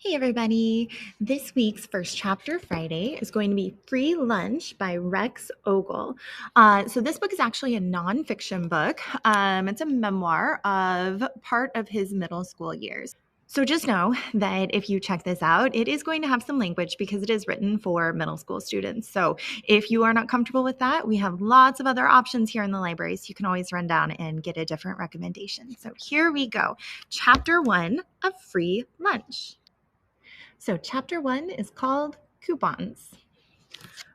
Hey everybody! This week's First Chapter Friday is going to be Free Lunch by Rex Ogle. So this book is actually a nonfiction book. It's a memoir of part of his middle school years. So just know that if you check this out, it is going to have some language because it is written for middle school students. So if you are not comfortable with that, we have lots of other options here in the library, so you can always run down and get a different recommendation. So here we go. Chapter 1 of Free Lunch. So chapter 1 is called Coupons.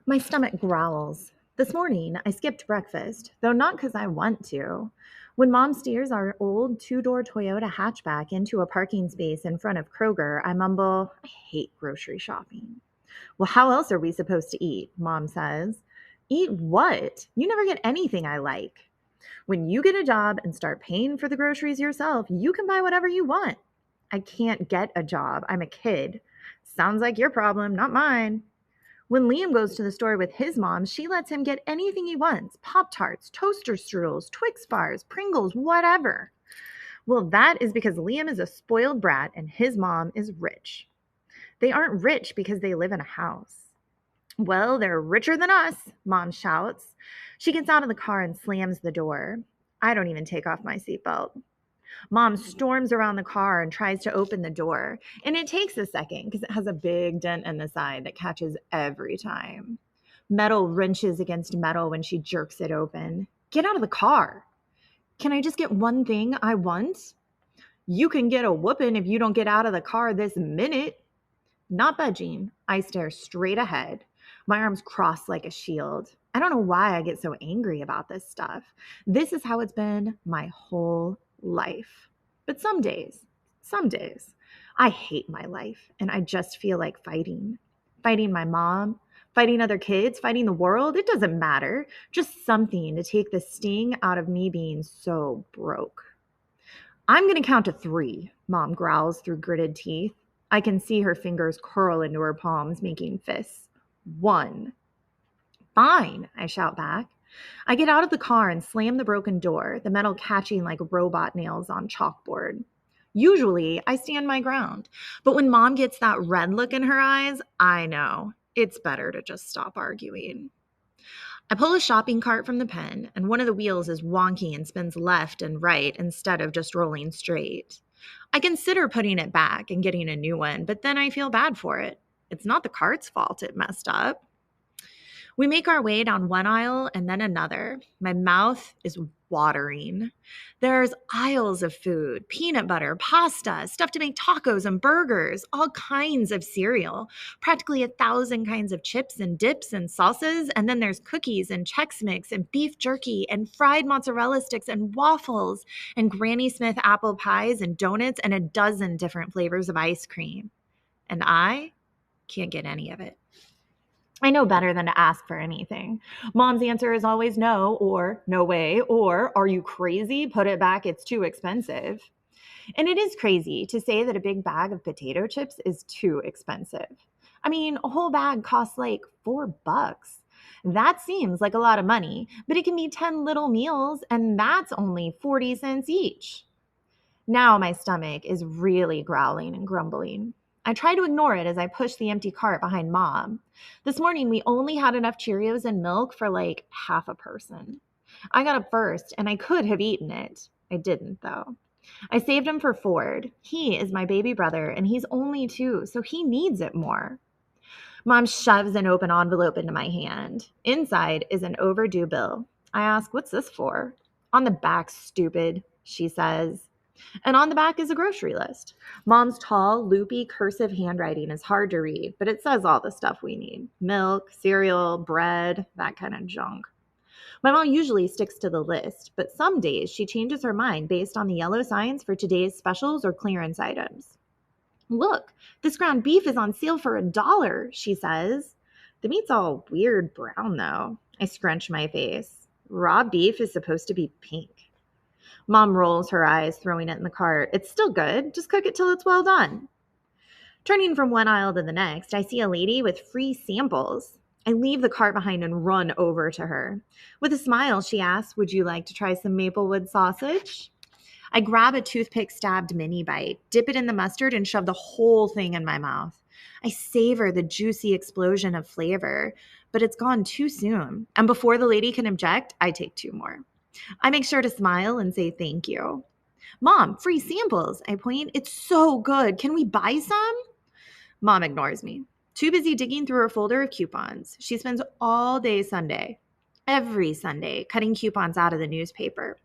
My stomach growls. This morning, I skipped breakfast, though not because I want to. When Mom steers our old two-door Toyota hatchback into a parking space in front of Kroger, I mumble, I hate grocery shopping. Well, how else are we supposed to eat? Mom says. Eat what? You never get anything I like. When you get a job and start paying for the groceries yourself, you can buy whatever you want. I can't get a job. I'm a kid. Sounds like your problem, not mine. When Liam goes to the store with his mom, she lets him get anything he wants. Pop-Tarts, toaster strudels, Twix bars, Pringles, whatever. Well, that is because Liam is a spoiled brat and his mom is rich. They aren't rich because they live in a house. Well, they're richer than us, Mom shouts. She gets out of the car and slams the door. I don't even take off my seatbelt. Mom storms around the car and tries to open the door, and it takes a second because it has a big dent in the side that catches every time. Metal wrenches against metal when she jerks it open. Get out of the car. Can I just get one thing I want? You can get a whooping if you don't get out of the car this minute. Not budging, I stare straight ahead. My arms crossed like a shield. I don't know why I get so angry about this stuff. This is how it's been my whole life. But some days, I hate my life and I just feel like fighting. Fighting my mom, fighting other kids, fighting the world. It doesn't matter. Just something to take the sting out of me being so broke. I'm going to count to 3, Mom growls through gritted teeth. I can see her fingers curl into her palms, making fists. 1. Fine, I shout back. I get out of the car and slam the broken door, the metal catching like robot nails on chalkboard. Usually, I stand my ground, but when Mom gets that red look in her eyes, I know it's better to just stop arguing. I pull a shopping cart from the pen, and one of the wheels is wonky and spins left and right instead of just rolling straight. I consider putting it back and getting a new one, but then I feel bad for it. It's not the cart's fault it messed up. We make our way down one aisle and then another. My mouth is watering. There's aisles of food, peanut butter, pasta, stuff to make tacos and burgers, all kinds of cereal, practically 1,000 kinds of chips and dips and salsas, and then there's cookies and Chex Mix and beef jerky and fried mozzarella sticks and waffles and Granny Smith apple pies and donuts and a dozen different flavors of ice cream. And I can't get any of it. I know better than to ask for anything. Mom's answer is always no, or no way, or are you crazy? Put it back, it's too expensive. And it is crazy to say that a big bag of potato chips is too expensive. I mean, a whole bag costs like $4. That seems like a lot of money, but it can be 10 little meals, and that's only 40 cents each. Now my stomach is really growling and grumbling. I try to ignore it as I push the empty cart behind Mom. This morning, we only had enough Cheerios and milk for like half a person. I got up first, and I could have eaten it. I didn't, though. I saved him for Ford. He is my baby brother, and he's only 2, so he needs it more. Mom shoves an open envelope into my hand. Inside is an overdue bill. I ask, what's this for? On the back, stupid, she says. And on the back is a grocery list. Mom's tall, loopy, cursive handwriting is hard to read, but it says all the stuff we need. Milk, cereal, bread, that kind of junk. My mom usually sticks to the list, but some days she changes her mind based on the yellow signs for today's specials or clearance items. Look, this ground beef is on sale for $1, she says. The meat's all weird brown, though. I scrunch my face. Raw beef is supposed to be pink. Mom rolls her eyes, throwing it in the cart. It's still good. Just cook it till it's well done. Turning from one aisle to the next, I see a lady with free samples. I leave the cart behind and run over to her. With a smile, she asks, would you like to try some Maplewood sausage? I grab a toothpick-stabbed mini bite, dip it in the mustard, and shove the whole thing in my mouth. I savor the juicy explosion of flavor, but it's gone too soon. And before the lady can object, I take 2 more. I make sure to smile and say thank you. Mom, free samples, I point. It's so good. Can we buy some? Mom ignores me. Too busy digging through her folder of coupons. She spends all day Sunday, every Sunday, cutting coupons out of the newspaper.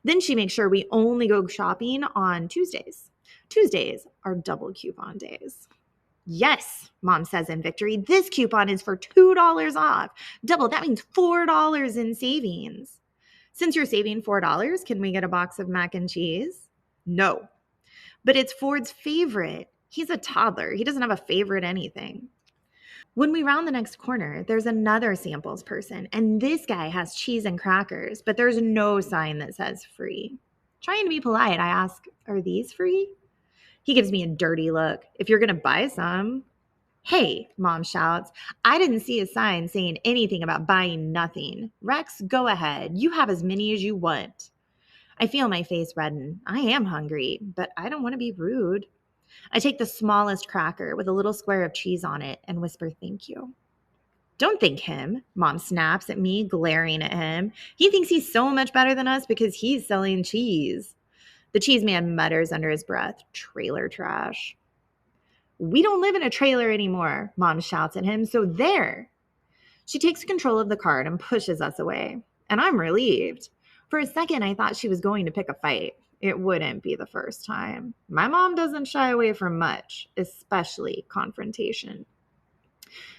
Then she makes sure we only go shopping on Tuesdays. Tuesdays are double coupon days. Yes, Mom says in victory, this coupon is for $2 off. Double, that means $4 in savings. Since you're saving $4, can we get a box of mac and cheese? No, but it's Ford's favorite. He's a toddler. He doesn't have a favorite anything. When we round the next corner, there's another samples person, and this guy has cheese and crackers, but there's no sign that says free. Trying to be polite, I ask, are these free? He gives me a dirty look. If you're going to buy some. Hey, Mom shouts, I didn't see a sign saying anything about buying nothing. Rex, go ahead. You have as many as you want. I feel my face redden. I am hungry, but I don't want to be rude. I take the smallest cracker with a little square of cheese on it and whisper thank you. Don't thank him, Mom snaps at me, glaring at him. He thinks he's so much better than us because he's selling cheese. The cheese man mutters under his breath, trailer trash. We don't live in a trailer anymore, Mom shouts at him, so there. She takes control of the cart and pushes us away, and I'm relieved. For a second, I thought she was going to pick a fight. It wouldn't be the first time. My mom doesn't shy away from much, especially confrontation.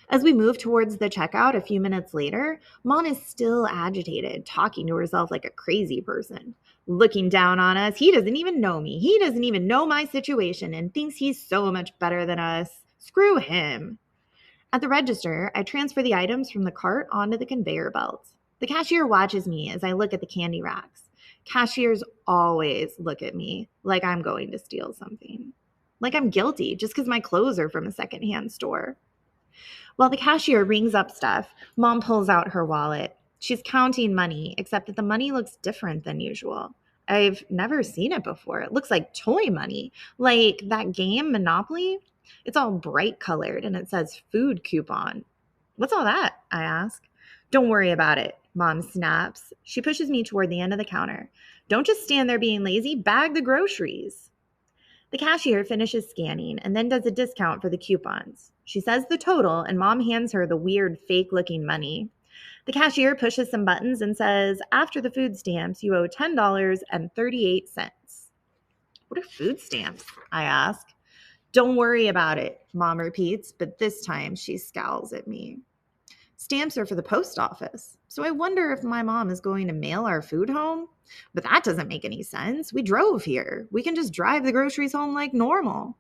As we move towards the checkout a few minutes later, Mom is still agitated, talking to herself like a crazy person, looking down on us. He doesn't even know me. He doesn't even know my situation and thinks he's so much better than us. Screw him. At the register, I transfer the items from the cart onto the conveyor belt. The cashier watches me as I look at the candy racks. Cashiers always look at me like I'm going to steal something. Like I'm guilty just because my clothes are from a secondhand store. While the cashier rings up stuff, Mom pulls out her wallet. She's counting money, except that the money looks different than usual. I've never seen it before. It looks like toy money, like that game Monopoly. It's all bright colored and it says food coupon. What's all that? I ask. Don't worry about it, Mom snaps. She pushes me toward the end of the counter. Don't just stand there being lazy. Bag the groceries. The cashier finishes scanning and then does a discount for the coupons. She says the total, and Mom hands her the weird, fake-looking money. The cashier pushes some buttons and says, after the food stamps, you owe $10.38. What are food stamps? I ask. Don't worry about it, Mom repeats, but this time she scowls at me. Stamps are for the post office, so I wonder if my mom is going to mail our food home. But that doesn't make any sense. We drove here. We can just drive the groceries home like normal.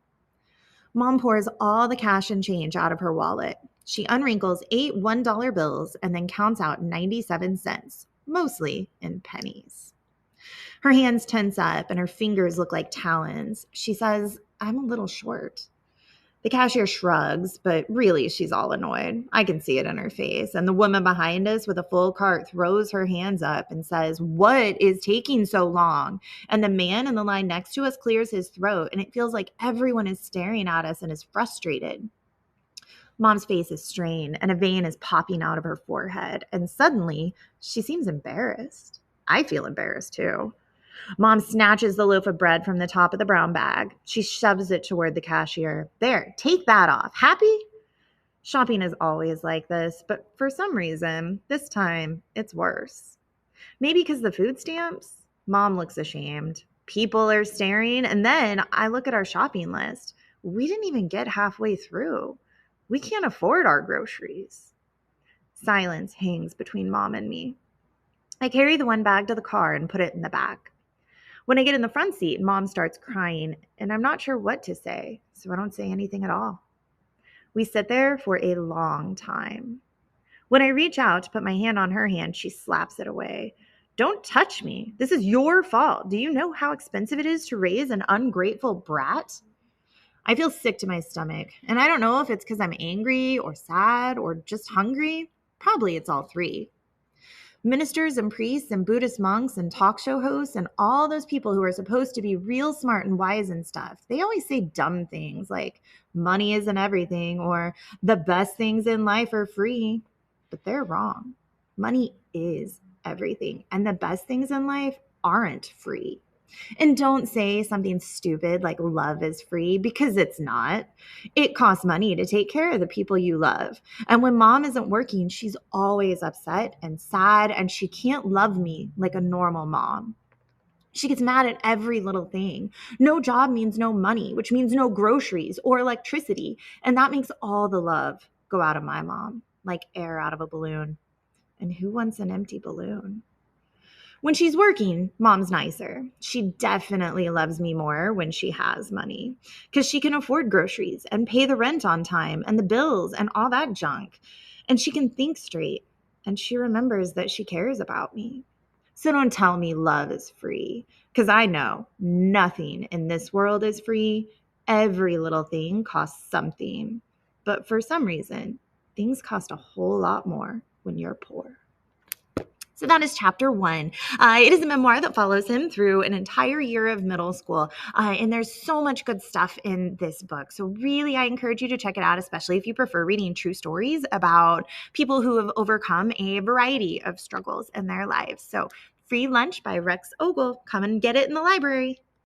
Mom pours all the cash and change out of her wallet. She unwrinkles 8 $1 bills and then counts out 97 cents, mostly in pennies. Her hands tense up and her fingers look like talons. She says, I'm a little short. The cashier shrugs, but really she's all annoyed. I can see it in her face. And the woman behind us with a full cart throws her hands up and says, what is taking so long? And the man in the line next to us clears his throat, and it feels like everyone is staring at us and is frustrated. Mom's face is strained, and a vein is popping out of her forehead. And suddenly, she seems embarrassed. I feel embarrassed too. Mom snatches the loaf of bread from the top of the brown bag. She shoves it toward the cashier. There, take that off. Happy? Shopping is always like this, but for some reason, this time, it's worse. Maybe because the food stamps? Mom looks ashamed. People are staring, and then I look at our shopping list. We didn't even get halfway through. We can't afford our groceries. Silence hangs between Mom and me. I carry the one bag to the car and put it in the back. When I get in the front seat, Mom starts crying, and I'm not sure what to say, so I don't say anything at all. We sit there for a long time. When I reach out to put my hand on her hand, she slaps it away. Don't touch me. This is your fault. Do you know how expensive it is to raise an ungrateful brat? I feel sick to my stomach, and I don't know if it's because I'm angry or sad or just hungry. Probably it's all three. Ministers and priests and Buddhist monks and talk show hosts and all those people who are supposed to be real smart and wise and stuff, they always say dumb things like money isn't everything or the best things in life are free. But they're wrong. Money is everything, and the best things in life aren't free. And don't say something stupid like love is free, because it's not. It costs money to take care of the people you love. And when mom isn't working, she's always upset and sad, and she can't love me like a normal mom. She gets mad at every little thing. No job means no money, which means no groceries or electricity. And that makes all the love go out of my mom, like air out of a balloon. And who wants an empty balloon? When she's working, mom's nicer. She definitely loves me more when she has money, because she can afford groceries and pay the rent on time and the bills and all that junk. And she can think straight, and she remembers that she cares about me. So don't tell me love is free, because I know nothing in this world is free. Every little thing costs something. But for some reason, things cost a whole lot more when you're poor. So that is chapter 1. It is a memoir that follows him through an entire year of middle school. And there's so much good stuff in this book. So really, I encourage you to check it out, especially if you prefer reading true stories about people who have overcome a variety of struggles in their lives. So Free Lunch by Rex Ogle. Come and get it in the library.